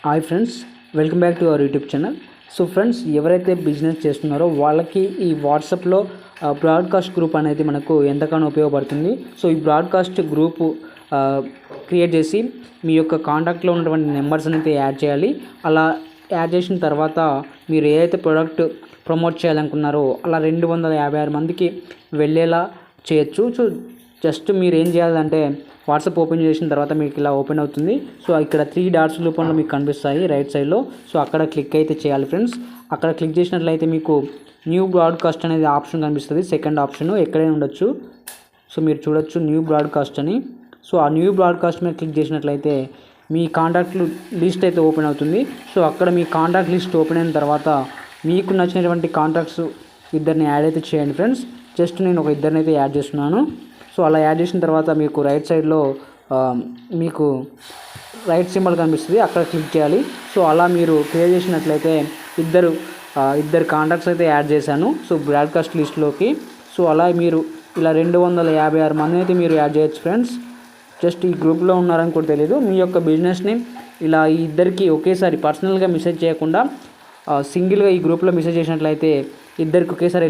Hi friends, welcome back to our YouTube channel. So friends, ఎవరైతే business చేస్తున్నారో వాళ్ళకి ఈ వాట్సాప్లో బ్రాడ్కాస్ట్ గ్రూప్ అనేది మనకు ఎంతగానో ఉపయోగపడుతుంది. సో ఈ బ్రాడ్కాస్ట్ గ్రూపు క్రియేట్ చేసి మీ యొక్క కాంటాక్ట్లో ఉన్నటువంటి నెంబర్స్ అనేది యాడ్ చేయాలి. అలా యాడ్ చేసిన తర్వాత మీరు ఏదైతే ప్రోడక్ట్ ప్రమోట్ చేయాలనుకున్నారో అలా 256 మందికి వెళ్ళేలా చేయొచ్చు. సో జస్ట్ మీరు ఏం చేయాలంటే వాట్సాప్ ఓపెన్ చేసిన తర్వాత మీకు ఇలా ఓపెన్ అవుతుంది. సో ఇక్కడ 3 డాట్స్ రూపంలో మీకు కనిపిస్తాయి రైట్ సైడ్లో. సో అక్కడ క్లిక్ అయితే చేయాలి ఫ్రెండ్స్. అక్కడ క్లిక్ చేసినట్లయితే మీకు న్యూ బ్రాడ్కాస్ట్ అనేది ఆప్షన్ కనిపిస్తుంది. సెకండ్ ఆప్షన్ ఎక్కడైనా ఉండొచ్చు. సో మీరు చూడొచ్చు న్యూ బ్రాడ్కాస్ట్ అని. సో ఆ న్యూ బ్రాడ్కాస్ట్ మీద క్లిక్ చేసినట్లయితే మీ కాంటాక్ట్లు లిస్ట్ అయితే ఓపెన్ అవుతుంది. సో అక్కడ మీ కాంటాక్ట్ లిస్ట్ ఓపెన్ అయిన తర్వాత మీకు నచ్చినటువంటి కాంటాక్ట్స్ ఇద్దరిని యాడ్ అయితే చేయండి ఫ్రెండ్స్. జస్ట్ నేను ఒక ఇద్దరిని అయితే యాడ్ చేస్తున్నాను. సో అలా యాడ్ చేసిన తర్వాత మీకు రైట్ సైడ్లో మీకు రైట్ సింబల్ కనిపిస్తుంది, అక్కడ క్లిక్ చేయాలి. సో అలా మీరు క్రియేట్ చేసినట్లయితే ఇద్దరు కాంటాక్ట్స్ అయితే యాడ్ చేశాను సో బ్రాడ్కాస్ట్ లిస్ట్లోకి. సో అలా మీరు ఇలా 256 మంది అయితే మీరు యాడ్ చేయొచ్చు ఫ్రెండ్స్. జస్ట్ ఈ గ్రూప్లో ఉన్నారని కూడా తెలియదు. మీ యొక్క బిజినెస్ని ఇలా ఈ ఇద్దరికి ఒకేసారి పర్సనల్గా మెసేజ్ చేయకుండా సింగిల్గా ఈ గ్రూప్లో మెసేజ్ చేసినట్లయితే ఇద్దరికి ఒకేసారి